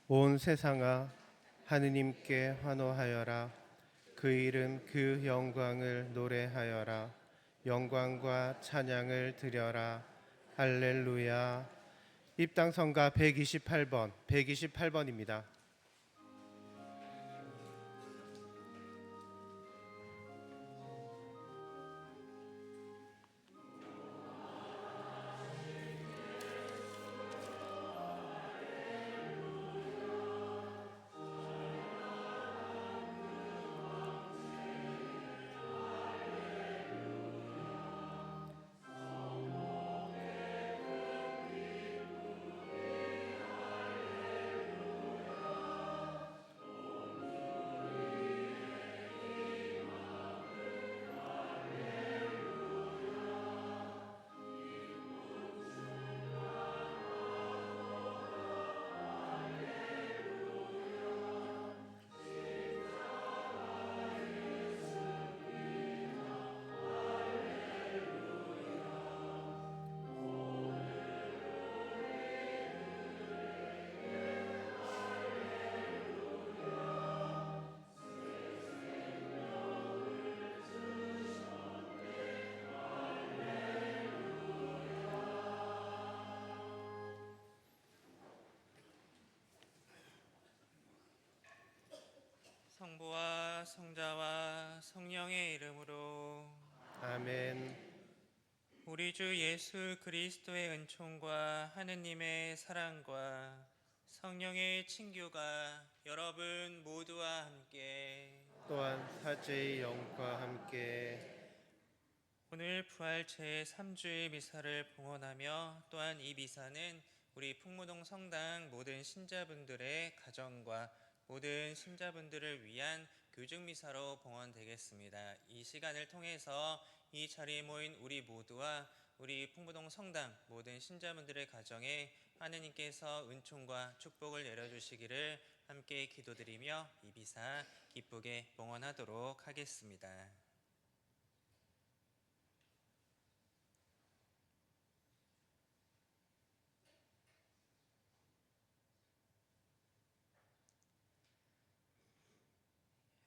온 세상아 하느님께 환호하여라. 그 이름 그 영광을 노래하여라. 영광과 찬양을 드려라. 할렐루야. 입당성가 128번입니다. 성부와 성자와 성령의 이름으로 아멘. 우리 주 예수 그리스도의 은총과 하느님의 사랑과 성령의 친교가 여러분 모두와 함께 또한 사제의 영과 함께 오늘 부활 제3주일 미사를 봉헌하며 또한 이 미사는 우리 풍무동 성당 모든 신자분들의 가정과 모든 신자분들을 위한 교중미사로 봉헌되겠습니다. 이 시간을 통해서 이 자리에 모인 우리 모두와 우리 풍무동 성당 모든 신자분들의 가정에 하느님께서 은총과 축복을 내려주시기를 함께 기도드리며 이 미사 기쁘게 봉헌하도록 하겠습니다.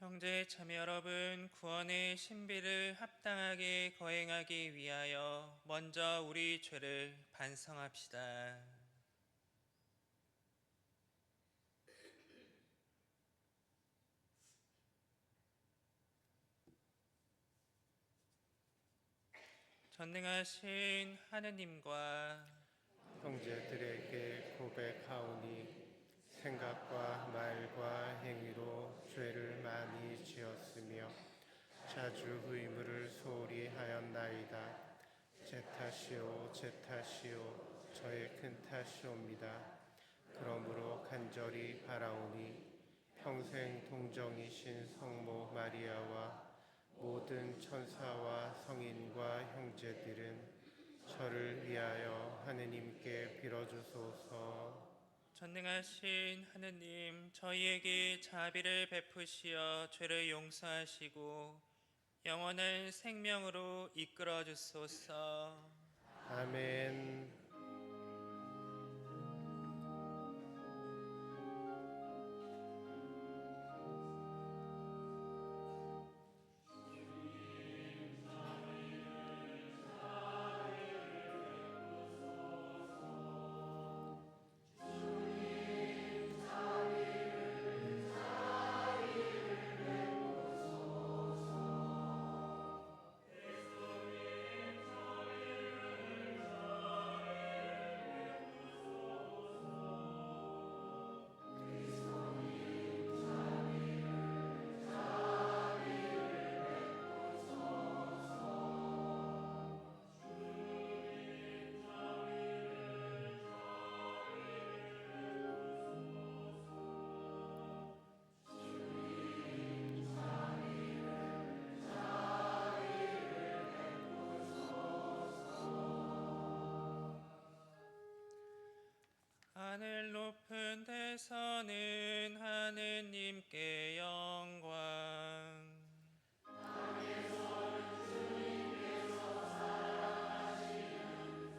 형제 자매 여러분, 구원의 신비를 합당하게 거행하기 위하여 먼저 우리 죄를 반성합시다. 전능하신 하느님과 형제들에게 고백하오니 생각과 말과 행위로 죄를 많이 지었으며 자주 의무를 소홀히 하였나이다. 제 탓이요 제 탓이요 저의 큰 탓이옵니다. 그러므로 간절히 바라오니 평생 동정이신 성모 마리아와 모든 천사와 성인과 형제들은 저를 위하여 하느님께 빌어주소서. 전능하신 하느님, 저희에게 자비를 베푸시어 죄를 용서하시고 영원한 생명으로 이끌어 주소서. 아멘. 하늘 높은 데서는 하느님께 영광,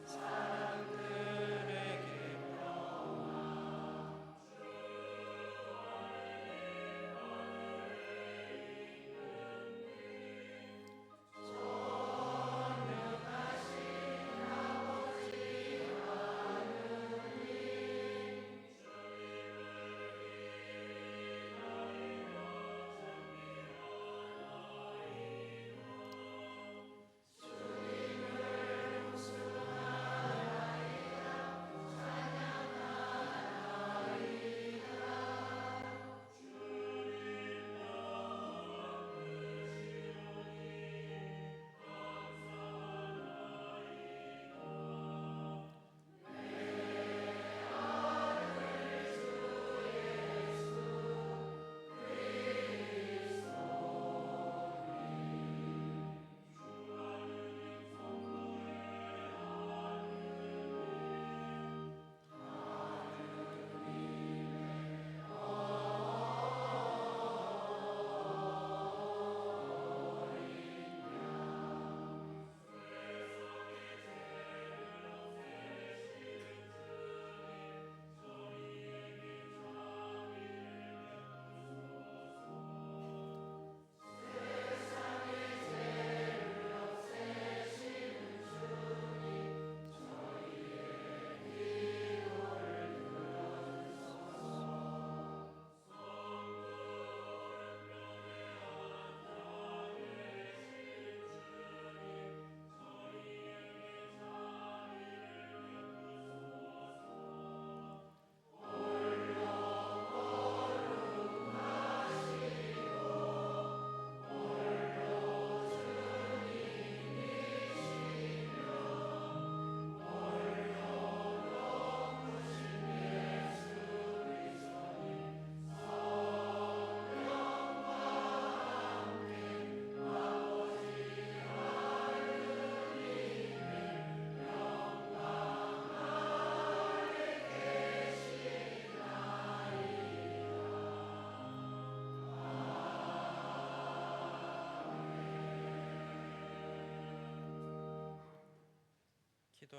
사람들에게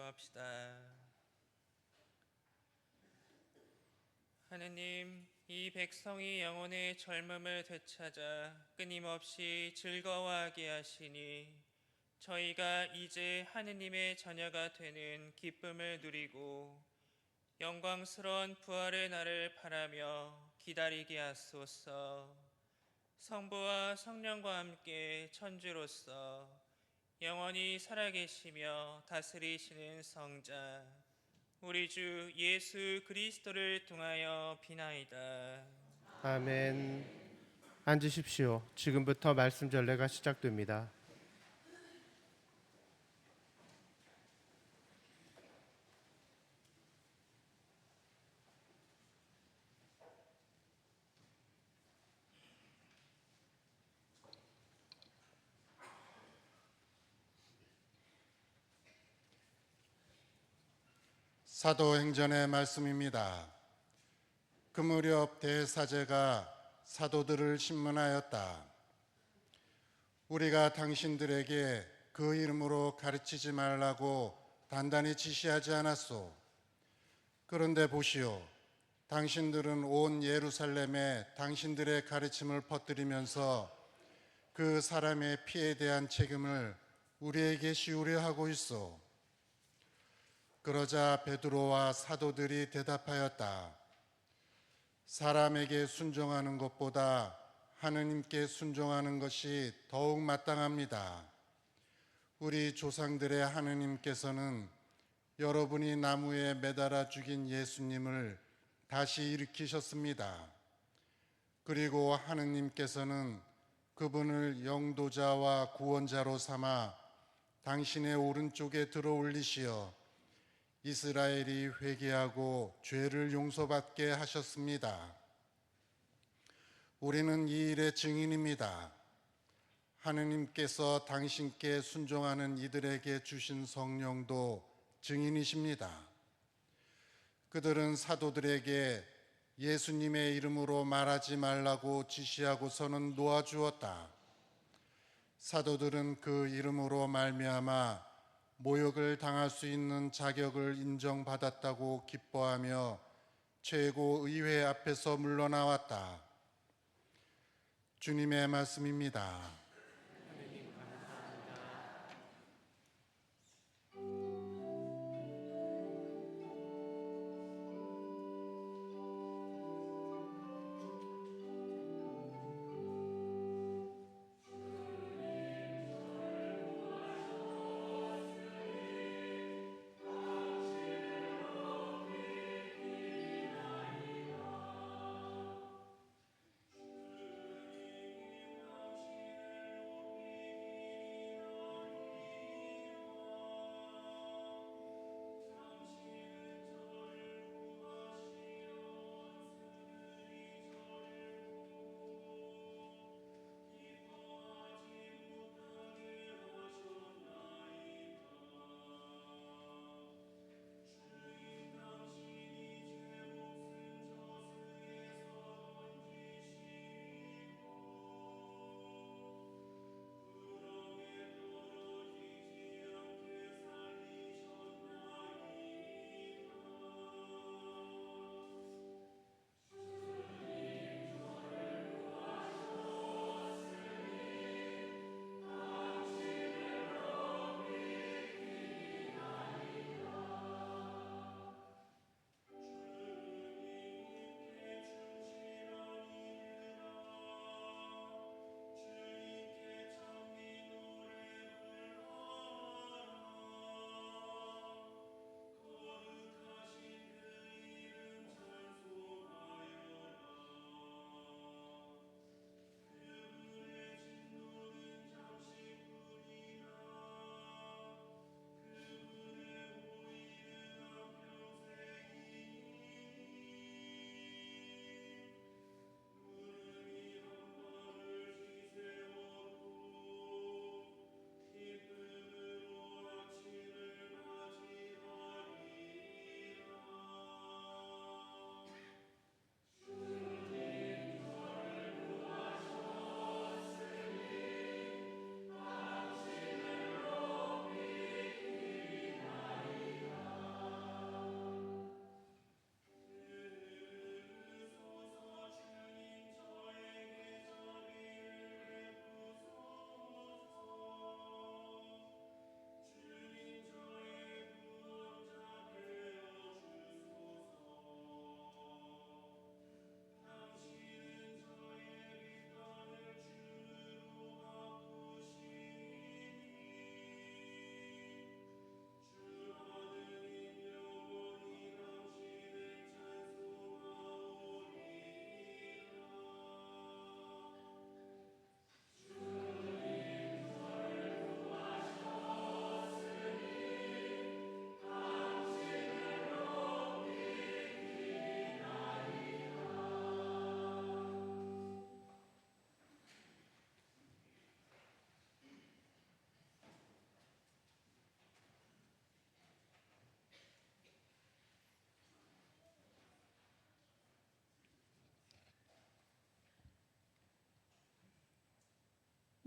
기도합시다. 하느님, 이 백성이 영혼의 젊음을 되찾아 끊임없이 즐거워하게 하시니 저희가 이제 하느님의 자녀가 되는 기쁨을 누리고 영광스러운 부활의 날을 바라며 기다리게 하소서. 성부와 성령과 함께 천주로서 영원히 살아계시며 다스리시는 성자 우리 주 예수 그리스도를 통하여 비나이다. 아멘. 앉으십시오. 지금부터 말씀 전례가 시작됩니다. 사도행전의 말씀입니다. 그 무렵 대사제가 사도들을 신문하였다. 우리가 당신들에게 그 이름으로 가르치지 말라고 단단히 지시하지 않았소. 그런데 보시오. 당신들은 온 예루살렘에 당신들의 가르침을 퍼뜨리면서 그 사람의 피에 대한 책임을 우리에게 씌우려 하고 있소. 그러자 베드로와 사도들이 대답하였다. 사람에게 순종하는 것보다 하느님께 순종하는 것이 더욱 마땅합니다. 우리 조상들의 하느님께서는 여러분이 나무에 매달아 죽인 예수님을 다시 일으키셨습니다. 그리고 하느님께서는 그분을 영도자와 구원자로 삼아 당신의 오른쪽에 들어올리시어 이스라엘이 회개하고 죄를 용서받게 하셨습니다. 우리는 이 일의 증인입니다. 하느님께서 당신께 순종하는 이들에게 주신 성령도 증인이십니다. 그들은 사도들에게 예수님의 이름으로 말하지 말라고 지시하고서는 놓아주었다. 사도들은 그 이름으로 말미암아 모욕을 당할 수 있는 자격을 인정받았다고 기뻐하며 최고의회 앞에서 물러나왔다. 주님의 말씀입니다.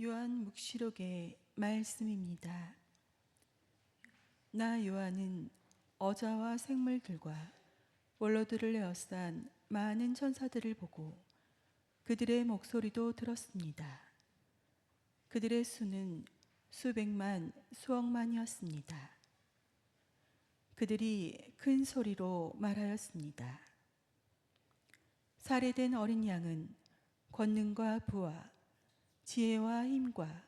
요한묵시록의 말씀입니다. 나 요한은 어자와 생물들과 원로들을 에워싼 많은 천사들을 보고 그들의 목소리도 들었습니다. 그들의 수는 수백만, 수억만이었습니다. 그들이 큰 소리로 말하였습니다. 살해된 어린 양은 권능과 부와 지혜와 힘과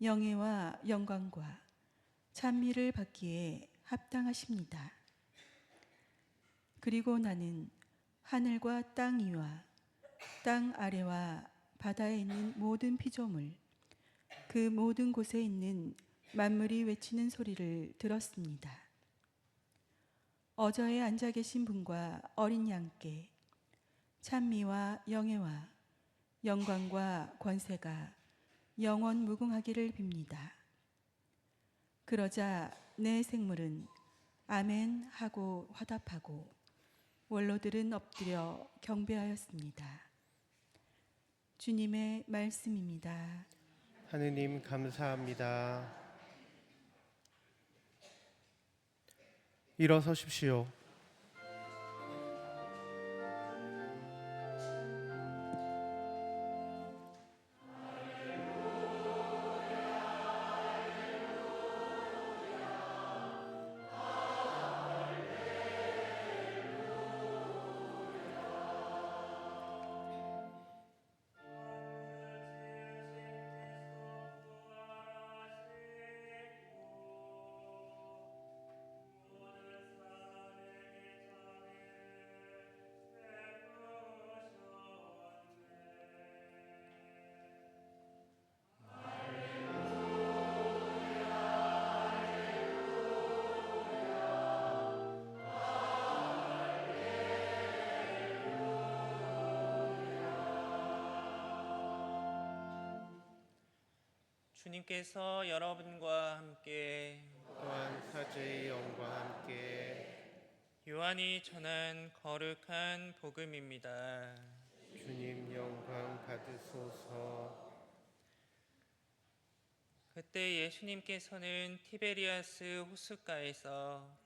영예와 영광과 찬미를 받기에 합당하십니다. 그리고 나는 하늘과 땅 위와 땅 아래와 바다에 있는 모든 피조물, 그 모든 곳에 있는 만물이 외치는 소리를 들었습니다. 어저에 앉아 계신 분과 어린 양께 찬미와 영예와 영광과 권세가 영원 무궁하기를 빕니다. 그러자 내 생물은 아멘 하고 화답하고 원로들은 엎드려 경배하였습니다. 주님의 말씀입니다. 하느님 감사합니다. 일어서십시오. 주님께서 여러분과 함께 또한 사제의 영과 함께 요한이 전한 거룩한 복음입니다. 주님 영광 받으소서. 그때 예수님께서는 티베리아스 호숫가에서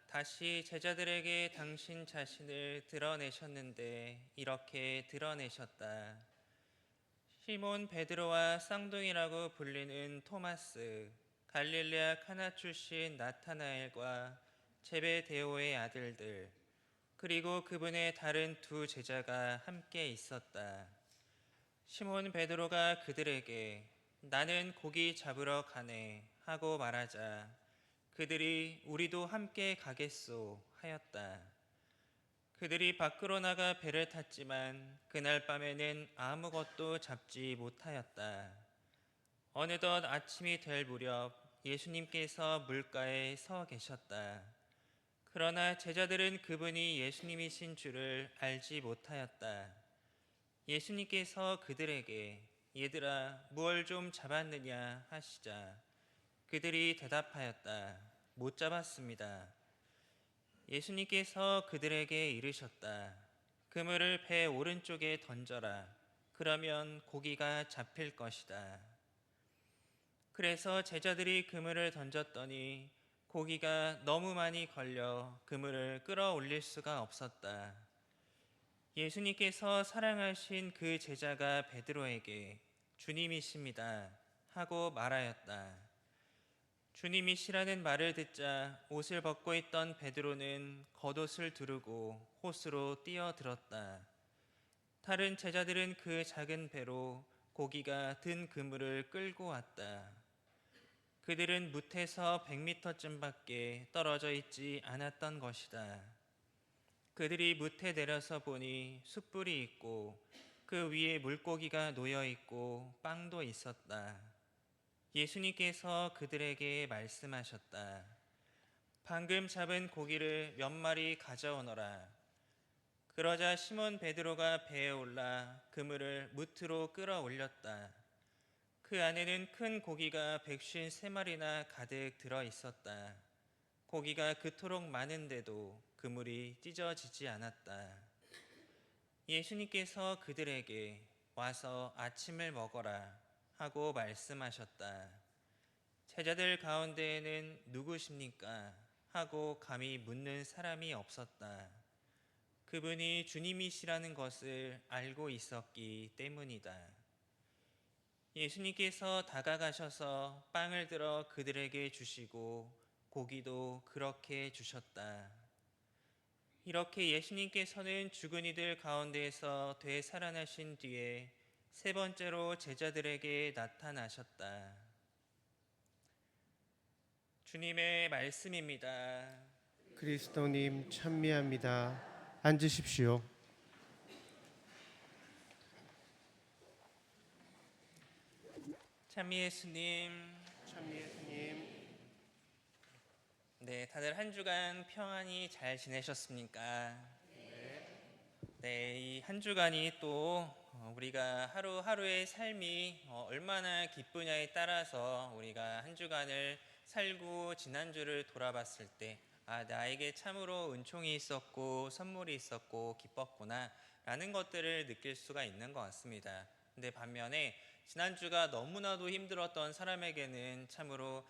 다시 제자들에게 당신 자신을 드러내셨는데 이렇게 드러내셨다. 시몬 베드로와 쌍둥이라고 불리는 토마스, 갈릴레아 카나 출신 나타나엘과 제베데오의 아들들, 그리고 그분의 다른 두 제자가 함께 있었다. 시몬 베드로가 그들에게 나는 고기 잡으러 가네 하고 말하자 그들이 우리도 함께 가겠소 하였다. 그들이 밖으로 나가 배를 탔지만 그날 밤에는 아무것도 잡지 못하였다. 어느덧 아침이 될 무렵 예수님께서 물가에 서 계셨다. 그러나 제자들은 그분이 예수님이신 줄을 알지 못하였다. 예수님께서 그들에게 얘들아 무얼 좀 잡았느냐 하시자 그들이 대답하였다. 못 잡았습니다. 예수님께서 그들에게 이르셨다. 그물을 배 오른쪽에 던져라. 그러면 고기가 잡힐 것이다. 그래서 제자들이 그물을 던졌더니 고기가 너무 많이 걸려 그물을 끌어올릴 수가 없었다. 예수님께서 사랑하신 그 제자가 베드로에게 주님이십니다 하고 말하였다. 주님이시라는 말을 듣자 옷을 벗고 있던 베드로는 겉옷을 두르고 호수로 뛰어들었다. 다른 제자들은 그 작은 배로 고기가 든 그물을 끌고 왔다. 그들은 무태서 100m쯤밖에 떨어져 있지 않았던 것이다. 그들이 무태 내려서 보니 숯불이 있고 그 위에 물고기가 놓여 있고 빵도 있었다. 예수님께서 그들에게 말씀하셨다. 방금 잡은 고기를 몇 마리 가져오너라. 그러자 시몬 베드로가 배에 올라 그물을 무트로 끌어올렸다. 그 안에는 큰 고기가 153마리나 가득 들어 있었다. 고기가 그토록 많은데도 그물이 찢어지지 않았다. 예수님께서 그들에게 와서 아침을 먹어라 하고 말씀하셨다. 제자들 가운데에는 누구십니까? 하고 감히 묻는 사람이 없었다. 그분이 주님이시라는 것을 알고 있었기 때문이다. 예수님께서 다가가셔서 빵을 들어 그들에게 주시고 고기도 그렇게 주셨다. 이렇게 예수님께서는 죽은 이들 가운데에서 되살아나신 뒤에 세 번째로 제자들에게 나타나셨다. 주님의 말씀입니다. 그리스도님 찬미합니다. 앉으십시오. 찬미 예수님. 찬미 예수님. 네, 다들 한 주간 평안히 잘 지내셨습니까? 네, 이 한 주간이 또 우리가 하루하루의 삶이 얼마나 기쁘냐에 따라서 우리가 한 주간을 살고 지난주를 돌아봤을 때 나에게 참으로 은총이 있었고 선물이 있었고 기뻤구나 라는 것들을 느낄 수가 있는 것 같습니다. 근데 반면에 지난주가 너무나도 힘들었던 사람에게는 참으로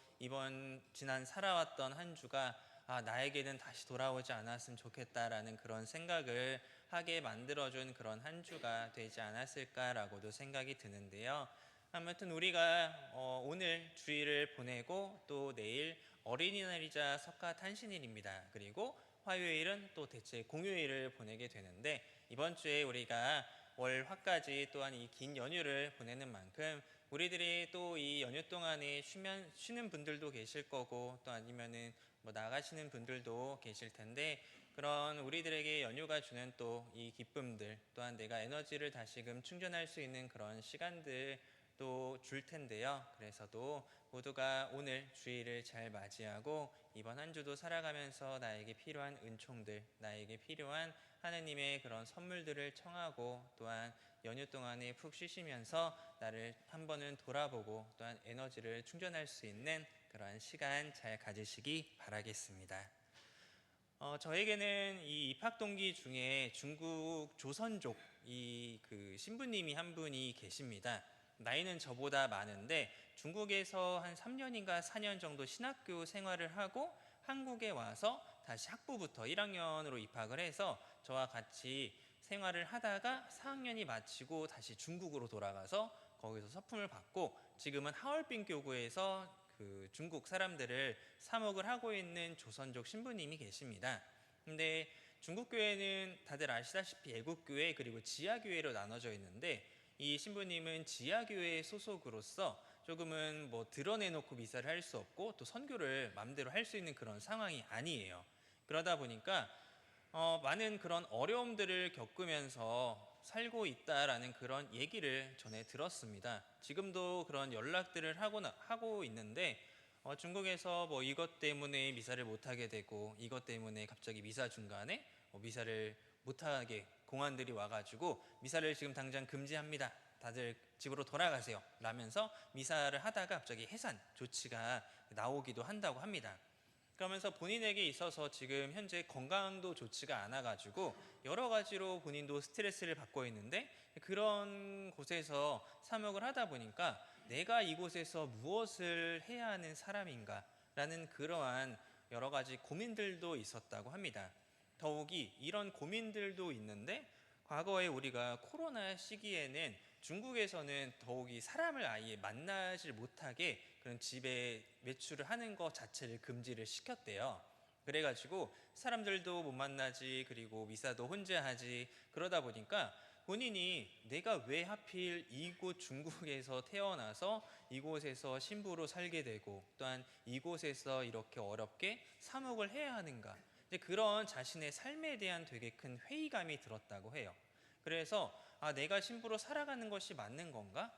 지난 살아왔던 한 주가 나에게는 다시 돌아오지 않았으면 좋겠다라는 그런 생각을 하게 만들어준 그런 한 주가 되지 않았을까라고도 생각이 드는데요. 아무튼 우리가 오늘 주일을 보내고 또 내일 어린이날이자 석가탄신일입니다. 그리고 화요일은 또 대체 공휴일을 보내게 되는데 이번 주에 우리가 월, 화까지 또한 이 긴 연휴를 보내는 만큼 우리들이 또 이 연휴 동안에 쉬는 분들도 계실 거고 또 아니면은 뭐 나가시는 분들도 계실 텐데 그런 우리들에게 연휴가 주는 또 이 기쁨들 또한 내가 에너지를 다시금 충전할 수 있는 그런 시간들도 줄 텐데요. 그래서도 모두가 오늘 주일을 잘 맞이하고 이번 한 주도 살아가면서 나에게 필요한 은총들, 나에게 필요한 하느님의 그런 선물들을 청하고 또한 연휴 동안에 푹 쉬시면서 나를 한 번은 돌아보고 또한 에너지를 충전할 수 있는 그런 시간 잘 가지시기 바라겠습니다. 저에게는 이 입학 동기 중에 중국 조선족 그 신부님이 한 분이 계십니다. 나이는 저보다 많은데 중국에서 한 3년인가 4년 정도 신학교 생활을 하고 한국에 와서 다시 학부부터 1학년으로 입학을 해서 저와 같이 생활을 하다가 4학년이 마치고 다시 중국으로 돌아가서 거기서 서품을 받고 지금은 하얼빈 교구에서 그 중국 사람들을 사목을 하고 있는 조선족 신부님이 계십니다. 근데 중국 교회는 다들 아시다시피 애국교회 그리고 지하교회로 나눠져 있는데 이 신부님은 지하교회 소속으로서 조금은 뭐 드러내놓고 미사를 할 수 없고 또 선교를 마음대로 할 수 있는 그런 상황이 아니에요. 그러다 보니까 많은 그런 어려움들을 겪으면서 살고 있다라는 그런 얘기를 전해 들었습니다. 지금도 그런 연락들을 하고 있는데 중국에서 뭐 이것 때문에 미사를 못하게 되고 이것 때문에 갑자기 미사 중간에 미사를 못하게 공안들이 와가지고 미사를 지금 당장 금지합니다. 다들 집으로 돌아가세요. 라면서 미사를 하다가 갑자기 해산 조치가 나오기도 한다고 합니다. 그러면서 본인에게 있어서 지금 현재 건강도 좋지가 않아가지고 여러 가지로 본인도 스트레스를 받고 있는데 그런 곳에서 사목을 하다 보니까 내가 이곳에서 무엇을 해야 하는 사람인가 라는 그러한 여러 가지 고민들도 있었다고 합니다. 더욱이 이런 고민들도 있는데 과거에 우리가 코로나 시기에는 중국에서는 더욱이 사람을 아예 만나질 못하게 그런 집에 외출을 하는 것 자체를 금지를 시켰대요. 그래가지고 사람들도 못 만나지 그리고 미사도 혼자 하지 그러다 보니까 본인이 내가 왜 하필 이곳 중국에서 태어나서 이곳에서 신부로 살게 되고 또한 이곳에서 이렇게 어렵게 사목을 해야 하는가 이제 그런 자신의 삶에 대한 되게 큰 회의감이 들었다고 해요. 그래서 내가 신부로 살아가는 것이 맞는 건가?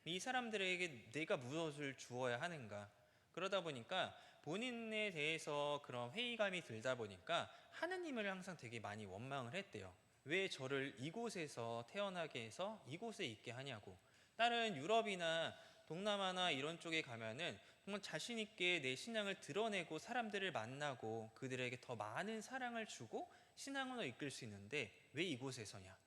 이 사람들에게 내가 무엇을 주어야 하는가? 그러다 보니까 본인에 대해서 그런 회의감이 들다 보니까 하느님을 항상 되게 많이 원망을 했대요. 왜 저를 이곳에서 태어나게 해서 이곳에 있게 하냐고. 다른 유럽이나 동남아나 이런 쪽에 가면은 정말 자신 있게 내 신앙을 드러내고 사람들을 만나고 그들에게 더 많은 사랑을 주고 신앙으로 이끌 수 있는데 왜 이곳에서냐?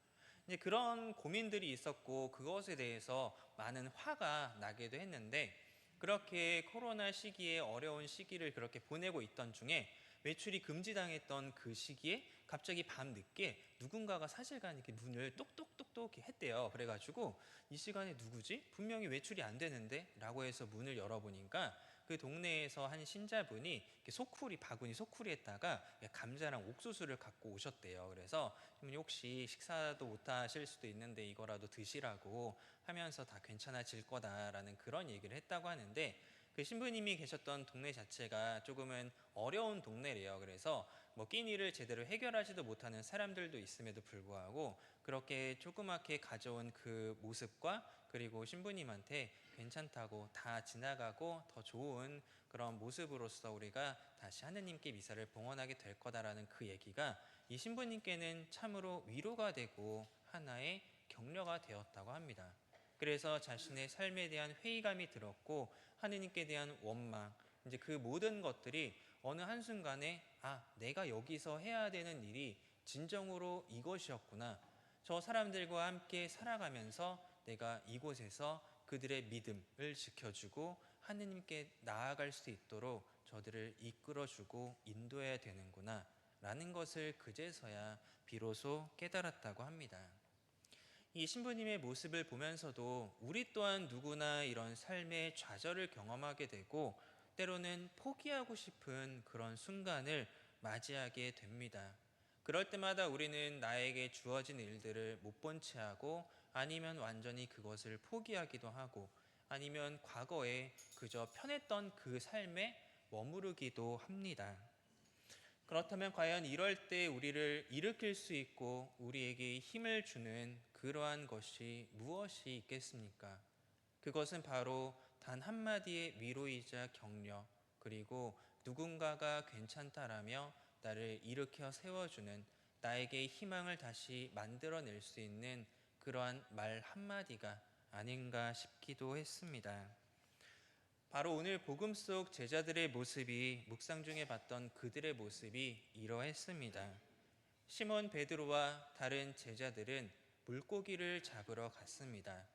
이제 그런 고민들이 있었고 그것에 대해서 많은 화가 나기도 했는데, 그렇게 코로나 시기에 어려운 시기를 그렇게 보내고 있던 중에 외출이 금지당했던 그 시기에 갑자기 밤늦게 누군가가 사실간 이렇게 문을 똑똑똑똑 했대요. 그래가지고 이 시간에 누구지? 분명히 외출이 안 되는데? 라고 해서 문을 열어보니까 그 동네에서 한 신자분이 이렇게 바구니 소쿠리에다가 감자랑 옥수수를 갖고 오셨대요. 그래서 신부님 혹시 식사도 못 하실 수도 있는데 이거라도 드시라고 하면서 다 괜찮아질 거다라는 그런 얘기를 했다고 하는데, 그 신부님이 계셨던 동네 자체가 조금은 어려운 동네래요. 그래서 뭐 끼니를 제대로 해결하지도 못하는 사람들도 있음에도 불구하고 그렇게 조그맣게 가져온 그 모습과, 그리고 신부님한테 괜찮다고 다 지나가고 더 좋은 그런 모습으로서 우리가 다시 하느님께 미사를 봉헌하게 될 거다라는 그 얘기가 이 신부님께는 참으로 위로가 되고 하나의 격려가 되었다고 합니다. 그래서 자신의 삶에 대한 회의감이 들었고 하느님께 대한 원망, 이제 그 모든 것들이 어느 한순간에 내가 여기서 해야 되는 일이 진정으로 이것이었구나. 저 사람들과 함께 살아가면서 내가 이곳에서 그들의 믿음을 지켜주고 하느님께 나아갈 수 있도록 저들을 이끌어주고 인도해야 되는구나 라는 것을 그제서야 비로소 깨달았다고 합니다. 이 신부님의 모습을 보면서도 우리 또한 누구나 이런 삶의 좌절을 경험하게 되고 때로는 포기하고 싶은 그런 순간을 맞이하게 됩니다. 그럴 때마다 우리는 나에게 주어진 일들을 못 본 채 하고, 아니면 완전히 그것을 포기하기도 하고, 아니면 과거에 그저 편했던 그 삶에 머무르기도 합니다. 그렇다면 과연 이럴 때 우리를 일으킬 수 있고 우리에게 힘을 주는 그러한 것이 무엇이 있겠습니까? 그것은 바로 단 한마디의 위로이자 격려, 그리고 누군가가 괜찮다라며 나를 일으켜 세워주는, 나에게 희망을 다시 만들어낼 수 있는 그러한 말 한마디가 아닌가 싶기도 했습니다. 바로 오늘 복음 속 제자들의 모습이, 묵상 중에 봤던 그들의 모습이 이러했습니다. 시몬 베드로와 다른 제자들은 물고기를 잡으러 갔습니다.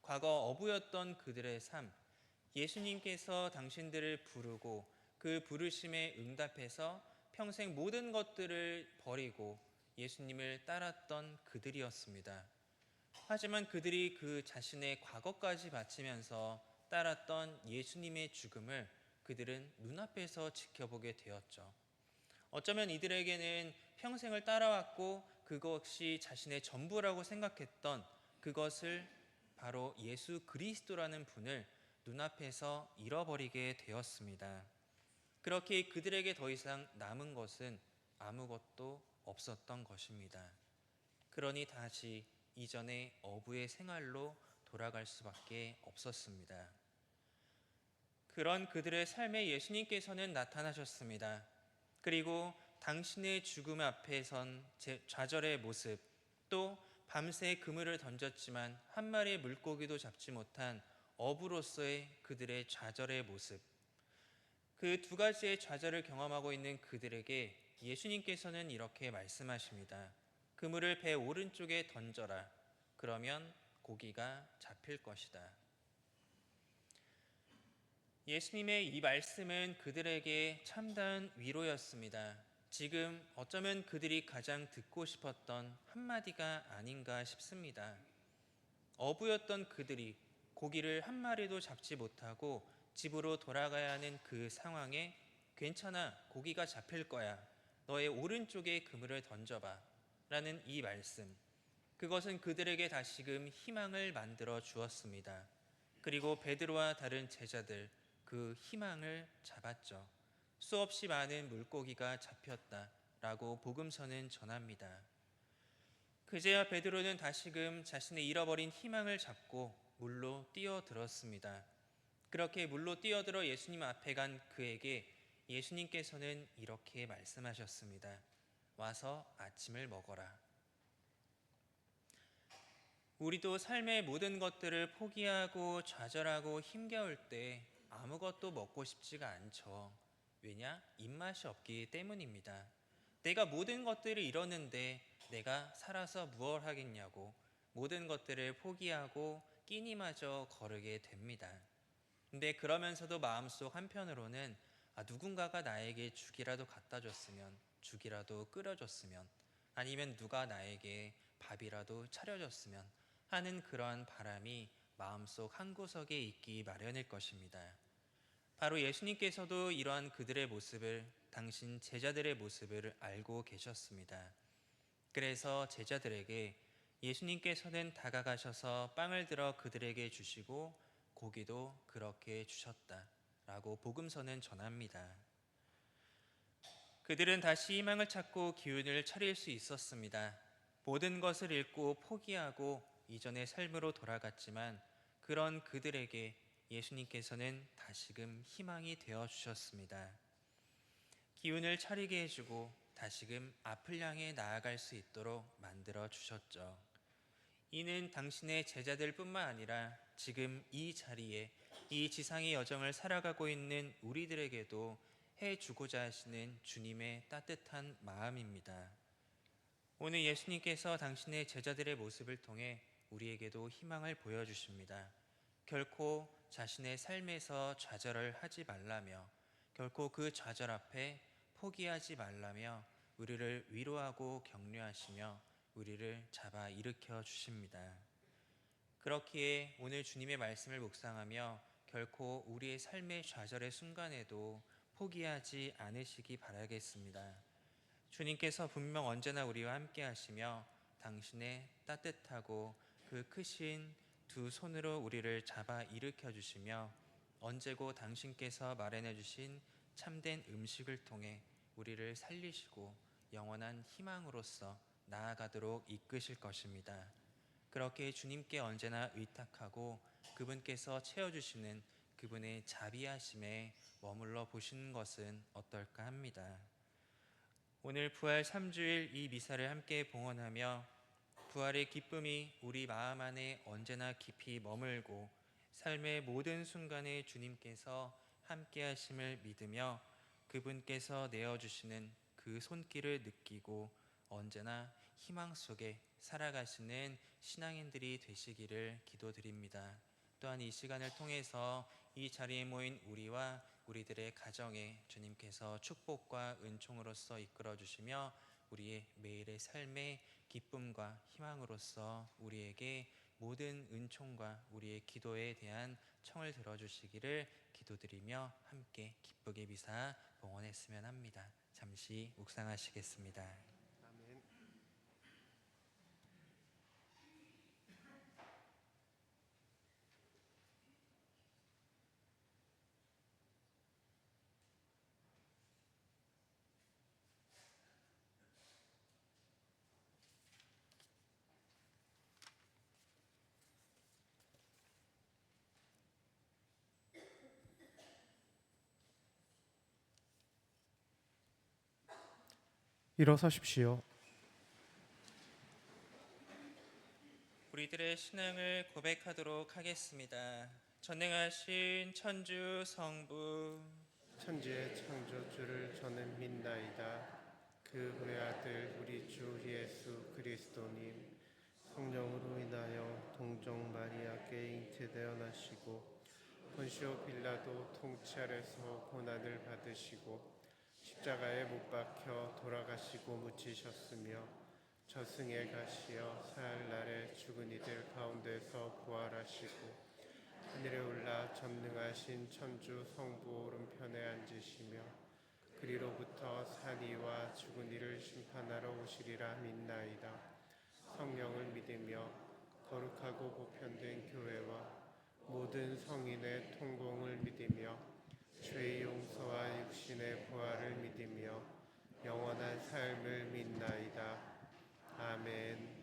과거 어부였던 그들의 삶, 예수님께서 당신들을 부르고 그 부르심에 응답해서 평생 모든 것들을 버리고 예수님을 따랐던 그들이었습니다. 하지만 그들이 그 자신의 과거까지 바치면서 따랐던 예수님의 죽음을 그들은 눈앞에서 지켜보게 되었죠. 어쩌면 이들에게는 평생을 따라왔고 그것이 자신의 전부라고 생각했던 그것을, 바로 예수 그리스도라는 분을 눈앞에서 잃어버리게 되었습니다. 그렇게 그들에게 더 이상 남은 것은 아무것도 없었던 것입니다. 그러니 다시 이전의 어부의 생활로 돌아갈 수밖에 없었습니다. 그런 그들의 삶에 예수님께서는 나타나셨습니다. 그리고 당신의 죽음 앞에 선 좌절의 모습, 또 밤새 그물을 던졌지만 한 마리의 물고기도 잡지 못한 어부로서의 그들의 좌절의 모습, 그 두 가지의 좌절을 경험하고 있는 그들에게 예수님께서는 이렇게 말씀하십니다. 그물을 배 오른쪽에 던져라. 그러면 고기가 잡힐 것이다. 예수님의 이 말씀은 그들에게 참다운 위로였습니다. 지금 어쩌면 그들이 가장 듣고 싶었던 한마디가 아닌가 싶습니다. 어부였던 그들이 고기를 한 마리도 잡지 못하고 집으로 돌아가야 하는 그 상황에 괜찮아, 고기가 잡힐 거야. 너의 오른쪽에 그물을 던져봐. 라는 이 말씀. 그것은 그들에게 다시금 희망을 만들어 주었습니다. 그리고 베드로와 다른 제자들, 그 희망을 잡았죠. 수없이 많은 물고기가 잡혔다라고 복음서는 전합니다. 그제야 베드로는 다시금 자신의 잃어버린 희망을 잡고 물로 뛰어들었습니다. 그렇게 물로 뛰어들어 예수님 앞에 간 그에게 예수님께서는 이렇게 말씀하셨습니다. 와서 아침을 먹어라. 우리도 삶의 모든 것들을 포기하고 좌절하고 힘겨울 때 아무것도 먹고 싶지가 않죠. 왜냐? 입맛이 없기 때문입니다. 내가 모든 것들을 잃었는데 내가 살아서 무얼 하겠냐고 모든 것들을 포기하고 끼니마저 거르게 됩니다. 근데 그러면서도 마음속 한편으로는 누군가가 나에게 죽이라도 갖다 줬으면, 죽이라도 끓여줬으면, 아니면 누가 나에게 밥이라도 차려줬으면 하는 그러한 바람이 마음속 한구석에 있기 마련일 것입니다. 바로 예수님께서도 이러한 그들의 모습을, 당신 제자들의 모습을 알고 계셨습니다. 그래서 제자들에게 예수님께서는 다가가셔서 빵을 들어 그들에게 주시고 고기도 그렇게 주셨다라고 복음서는 전합니다. 그들은 다시 희망을 찾고 기운을 차릴 수 있었습니다. 모든 것을 잃고 포기하고 이전의 삶으로 돌아갔지만 그런 그들에게 예수님께서는 다시금 희망이 되어 주셨습니다. 기운을 차리게 해주고 다시금 앞을 향해 나아갈 수 있도록 만들어 주셨죠. 이는 당신의 제자들뿐만 아니라 지금 이 자리에 이 지상의 여정을 살아가고 있는 우리들에게도 해주고자 하시는 주님의 따뜻한 마음입니다. 오늘 예수님께서 당신의 제자들의 모습을 통해 우리에게도 희망을 보여주십니다. 결코 자신의 삶에서 좌절을 하지 말라며, 결코 그 좌절 앞에 포기하지 말라며 우리를 위로하고 격려하시며 우리를 잡아 일으켜 주십니다. 그렇기에 오늘 주님의 말씀을 묵상하며 결코 우리의 삶의 좌절의 순간에도 포기하지 않으시기 바라겠습니다. 주님께서 분명 언제나 우리와 함께 하시며 당신의 따뜻하고 그 크신 두 손으로 우리를 잡아 일으켜 주시며 언제고 당신께서 마련해 주신 참된 음식을 통해 우리를 살리시고 영원한 희망으로서 나아가도록 이끄실 것입니다. 그렇게 주님께 언제나 의탁하고 그분께서 채워주시는 그분의 자비하심에 머물러 보시는 것은 어떨까 합니다. 오늘 부활 3주일 이 미사를 함께 봉헌하며 부활의 기쁨이 우리 마음 안에 언제나 깊이 머물고 삶의 모든 순간에 주님께서 함께 하심을 믿으며 그분께서 내어주시는 그 손길을 느끼고 언제나 희망 속에 살아가시는 신앙인들이 되시기를 기도드립니다. 또한 이 시간을 통해서 이 자리에 모인 우리와 우리들의 가정에 주님께서 축복과 은총으로서 이끌어 주시며 우리의 매일의 삶의 기쁨과 희망으로서 우리에게 모든 은총과 우리의 기도에 대한 청을 들어주시기를 기도드리며 함께 기쁘게 미사 봉헌했으면 합니다. 잠시 묵상하시겠습니다. 아멘. 일어서십시오. 우리들의 신앙을 고백하도록 하겠습니다. 전능하신 천주 성부 천지의 창조주를 저는 믿나이다. 그 외아들 우리 주 예수 그리스도님 성령으로 인하여 동정 마리아께 잉태되어 나시고 본시오 빌라도 통치 아래서 고난을 받으시고 십자가에 못 박혀 돌아가시고 묻히셨으며 저승에 가시어 사흘날에 죽은 이들 가운데서 부활하시고 하늘에 올라 전능하신 천주 성부 오른편에 앉으시며 그리로부터 산 이와 죽은 이를 심판하러 오시리라 믿나이다. 성령을 믿으며 거룩하고 보편된 교회와 모든 성인의 통공을 믿으며 죄의 용서와 육신의 부활을 믿으며 영원한 삶을 믿나이다. 아멘.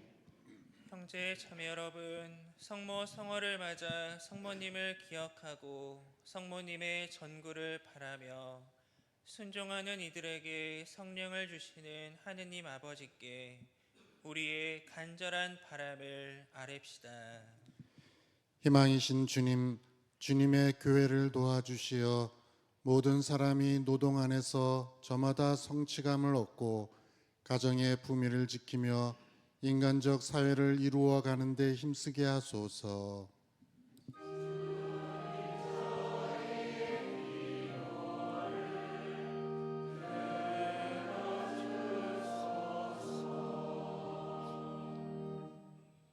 형제 자매 여러분, 성모 성월을 맞아 성모님을 기억하고 성모님의 전구를 바라며 순종하는 이들에게 성령을 주시는 하느님 아버지께 우리의 간절한 바람을 아뢰시다. 희망이신 주님, 주님의 교회를 도와주시어 모든 사람이 노동 안에서 저마다 성취감을 얻고 가정의 품위를 지키며 인간적 사회를 이루어 가는 데 힘쓰게 하소서.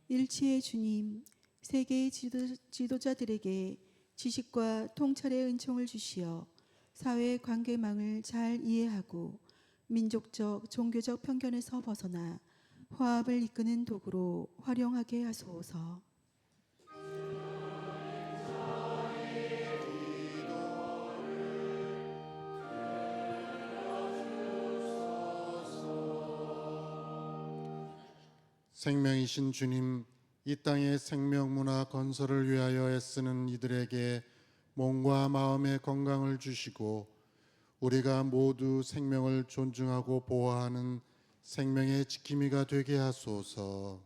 일치의 주님, 세계의 지도자들에게 지식과 통찰의 은총을 주시어 사회 관계망을 잘 이해하고 민족적, 종교적 편견에서 벗어나 화합을 이끄는 도구로 활용하게 하소서. 생명이신 주님, 이 땅의 생명 문화 건설을 위하여 애쓰는 이들에게 몸과 마음의 건강을 주시고 우리가 모두 생명을 존중하고 보호하는 생명의 지킴이가 되게 하소서.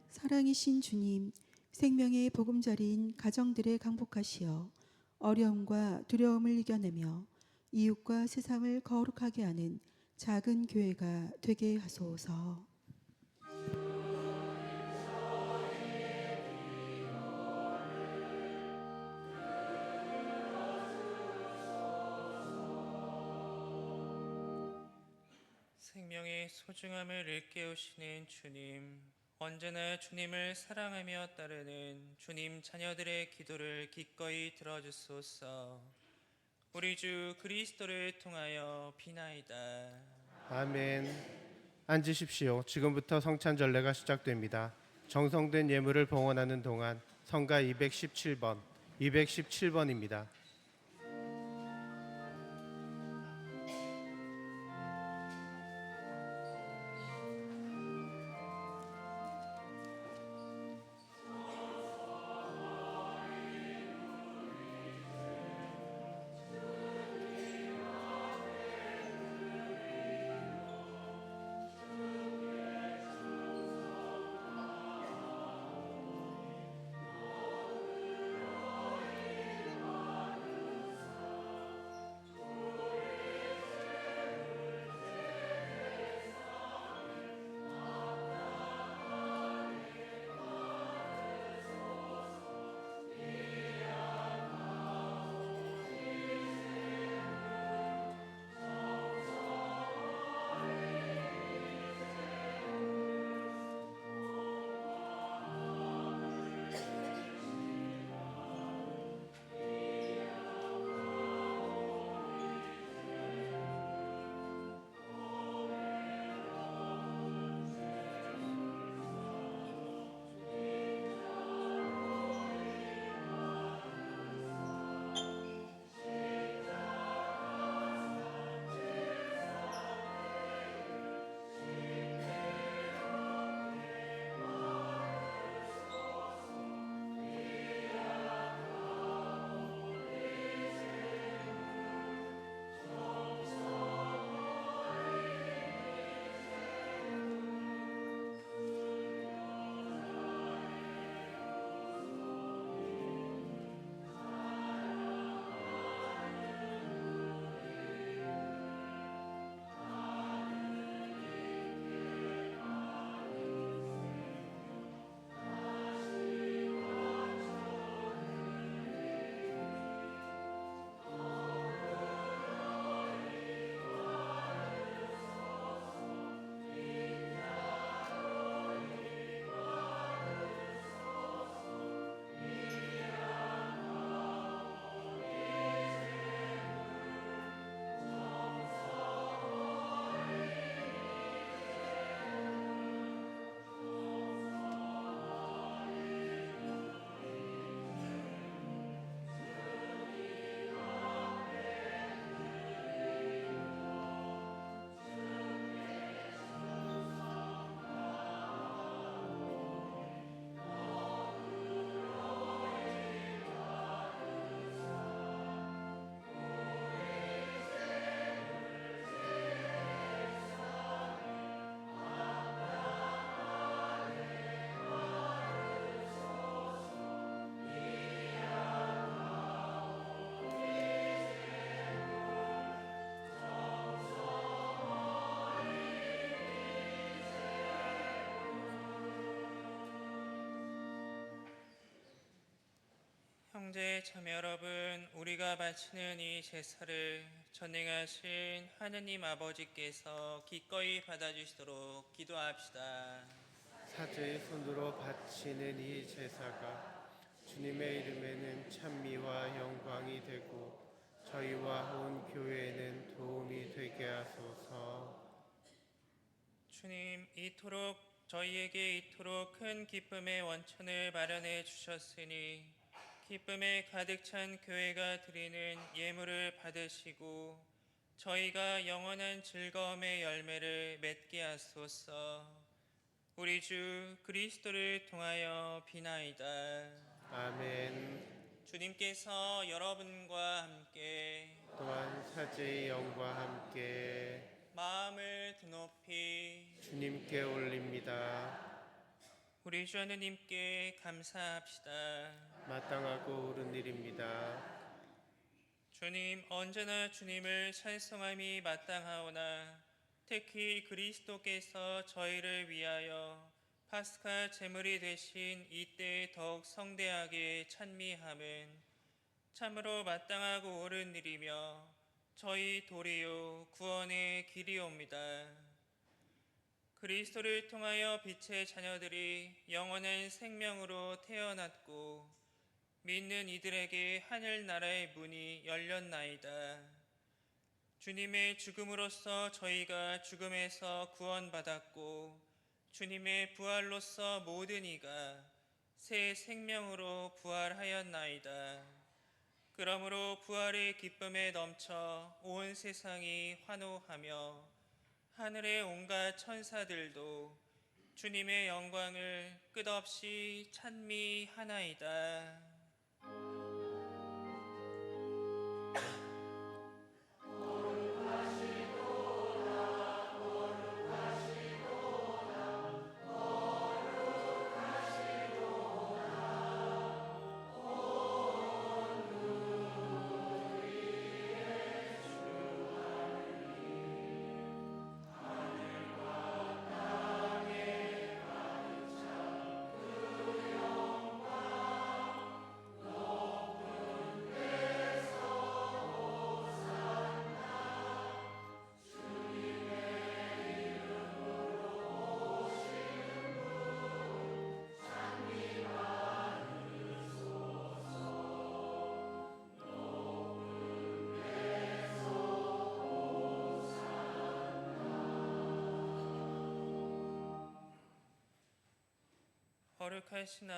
사랑이신 주님, 생명의 보금자리인 가정들에 강복하시어 어려움과 두려움을 이겨내며 이웃과 세상을 거룩하게 하는 작은 교회가 되게 하소서. 생명의 소중함을 일깨우시는 주님, 언제나 주님을 사랑하며 따르는 주님 자녀들의 기도를 기꺼이 들어주소서. 우리 주 그리스도를 통하여 비나이다. 아멘. 앉으십시오. 지금부터 성찬 전례가 시작됩니다. 정성된 예물을 봉헌하는 동안 성가 217번입니다. 형제 자매 여러분, 우리가 바치는 이 제사를 전능하신 하느님 아버지께서 기꺼이 받아주시도록 기도합시다. 사제의 손으로 바치는 이 제사가 주님의 이름에는 찬미와 영광이 되고 저희와 온 교회에는 도움이 되게 하소서. 주님, 저희에게 이토록 큰 기쁨의 원천을 마련해 주셨으니 기쁨에 가득 찬 교회가 드리는 예물을 받으시고 저희가 영원한 즐거움의 열매를 맺게 하소서. 우리 주 그리스도를 통하여 비나이다. 아멘. 주님께서 여러분과 함께 또한 사제의 영과 함께 마음을 드높이 주님께 올립니다. 우리 주 하느님께 감사합시다. 마땅하고 옳은 일입니다. 주님, 언제나 주님을 찬송함이 마땅하오나 특히 그리스도께서 저희를 위하여 파스카 제물이 되신 이때 더욱 성대하게 찬미함은 참으로 마땅하고 옳은 일이며 저희 도리요 구원의 길이옵니다. 그리스도를 통하여 빛의 자녀들이 영원한 생명으로 태어났고 믿는 이들에게 하늘나라의 문이 열렸나이다. 주님의 죽음으로써 저희가 죽음에서 구원받았고 주님의 부활로써 모든 이가 새 생명으로 부활하였나이다. 그러므로 부활의 기쁨에 넘쳐 온 세상이 환호하며 하늘의 온갖 천사들도 주님의 영광을 끝없이 찬미하나이다. 거룩하신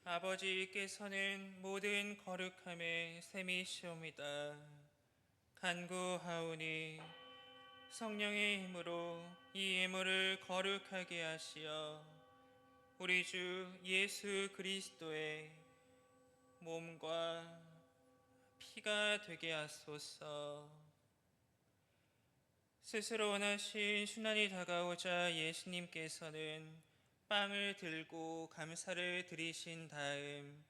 아버지께서는 모든 거룩함의 셈이시옵니다. 간구하오니 성령의 힘으로 이 예물을 거룩하게 하시어 우리 주 예수 그리스도의 몸과 피가 되게 하소서. 스스로 원하신 순환이 다가오자 예수님께서는 빵을 들고 감사를 드리신 다음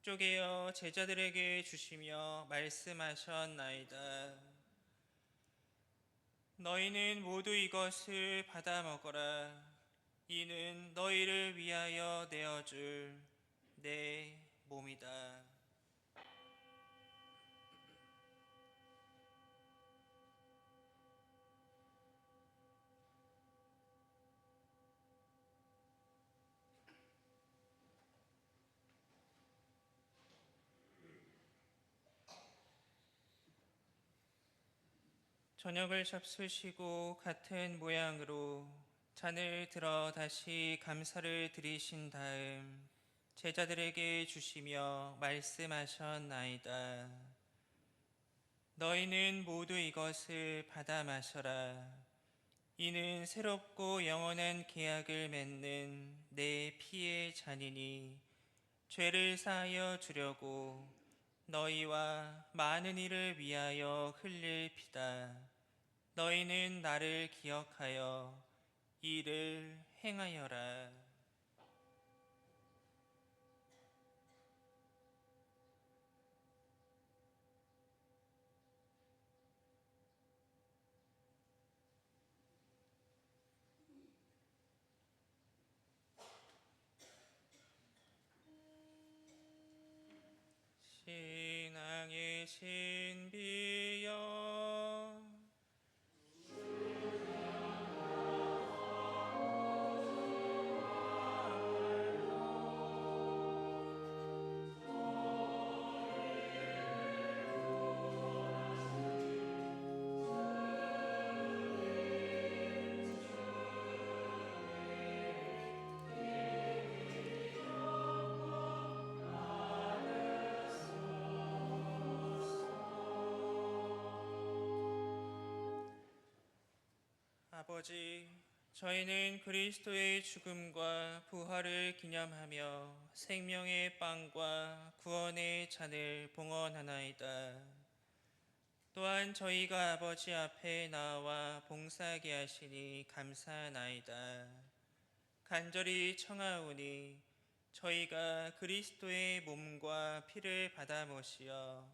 쪼개어 제자들에게 주시며 말씀하셨나이다. 너희는 모두 이것을 받아 먹어라. 이는 너희를 위하여 내어줄 내 몸이다. 저녁을 잡수시고 같은 모양으로 잔을 들어 다시 감사를 드리신 다음 제자들에게 주시며 말씀하셨나이다. 너희는 모두 이것을 받아 마셔라. 이는 새롭고 영원한 계약을 맺는 내 피의 잔이니 죄를 사하여 주려고 너희와 많은 이를 위하여 흘릴 피다. 너희는 나를 기억하여 이를 행하여라. 하늘의 신비여 아버지, 저희는 그리스도의 죽음과 부활을 기념하며 생명의 빵과 구원의 잔을 봉헌하나이다. 또한 저희가 아버지 앞에 나와 봉사하게 하시니 감사하나이다. 간절히 청하오니 저희가 그리스도의 몸과 피를 받아 모시어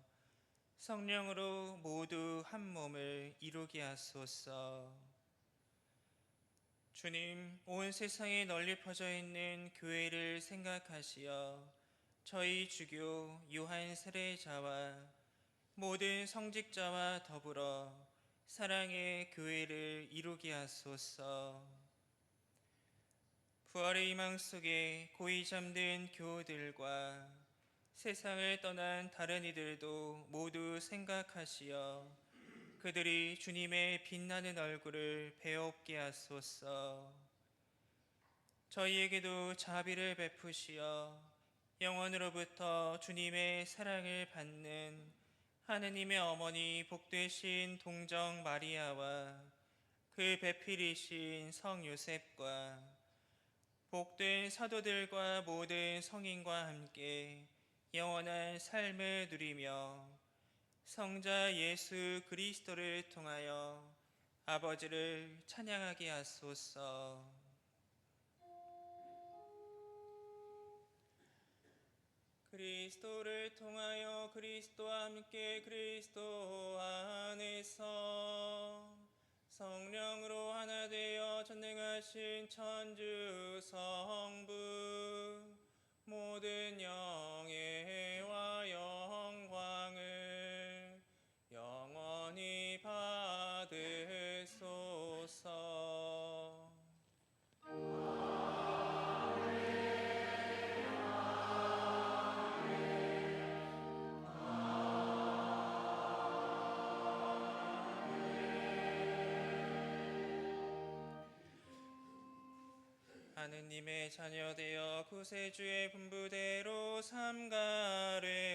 성령으로 모두 한 몸을 이루게 하소서. 주님, 온 세상에 널리 퍼져 있는 교회를 생각하시어 저희 주교 요한 세례자와 모든 성직자와 더불어 사랑의 교회를 이루게 하소서. 부활의 희망 속에 고이 잠든 교우들과 세상을 떠난 다른 이들도 모두 생각하시어 그들이 주님의 빛나는 얼굴을 배웁게 하소서. 저희에게도 자비를 베푸시어 영원으로부터 주님의 사랑을 받는 하느님의 어머니 복되신 동정 마리아와 그 배필이신 성 요셉과 복된 사도들과 모든 성인과 함께 영원한 삶을 누리며 성자 예수 그리스도를 통하여 아버지를 찬양하게 하소서. 그리스도를 통하여 그리스도와 함께 그리스도 안에서 성령으로 하나 되어 전능하신 천주 성부 모든 영예와 영광을 영원히 받으소서. 하느님의 자녀되어 구세주의 분부대로 삼가래오니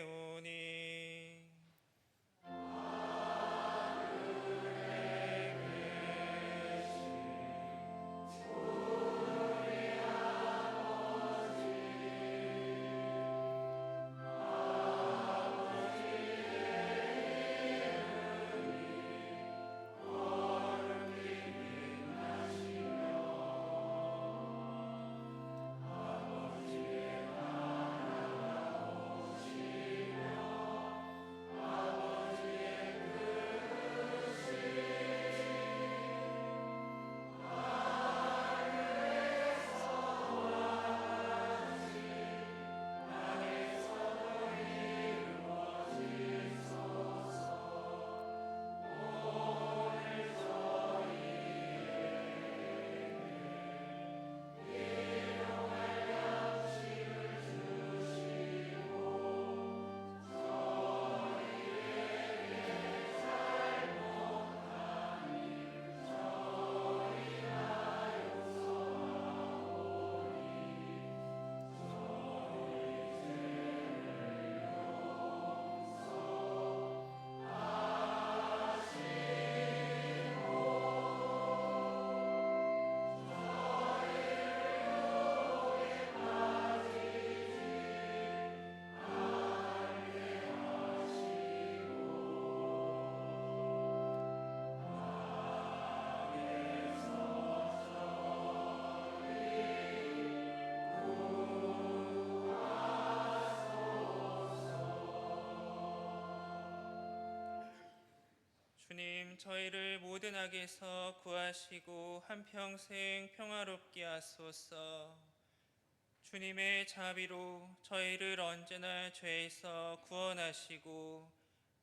주님, 저희를 모든 악에서 구하시고 한평생 평화롭게 하소서. 주님의 자비로 저희를 언제나 죄에서 구원하시고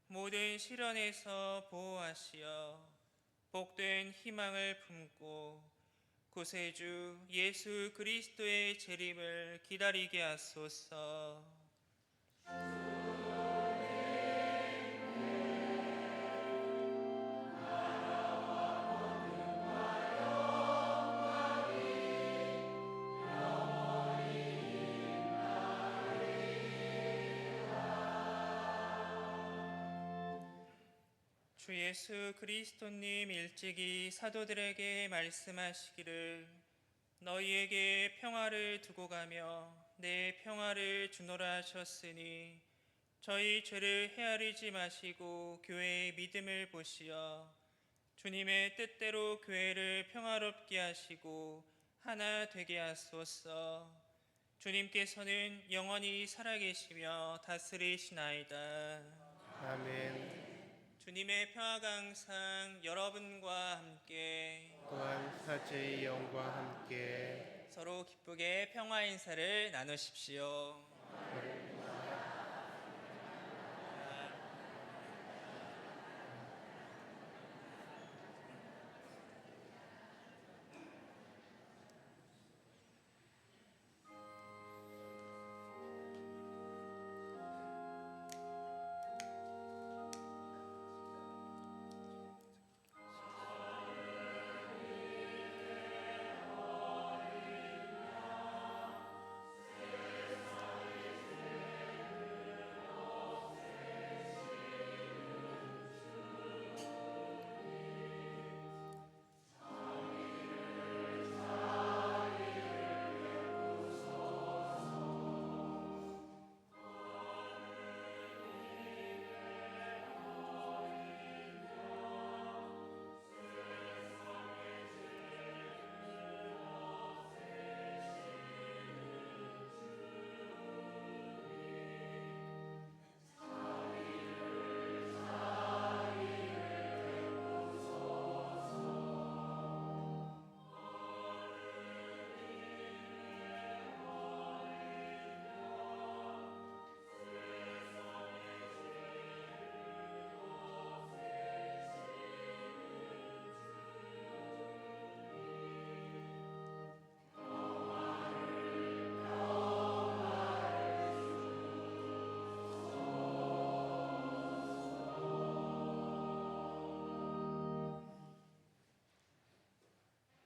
모든 시련에서 보호하시어 복된 희망을 품고 구세주 예수 그리스도의 재림을 기다리게 하소서. 주 예수 그리스도님 일찍이 사도들에게 말씀하시기를 너희에게 평화를 두고 가며 내 평화를 주노라 하셨으니 저희 죄를 헤아리지 마시고 교회의 믿음을 보시어 주님의 뜻대로 교회를 평화롭게 하시고 하나 되게 하소서. 주님께서는 영원히 살아계시며 다스리시나이다. 아멘. 주님의 평화가 항상 여러분과 함께 또한 사제의 영과 함께 서로 기쁘게 평화 인사를 나누십시오.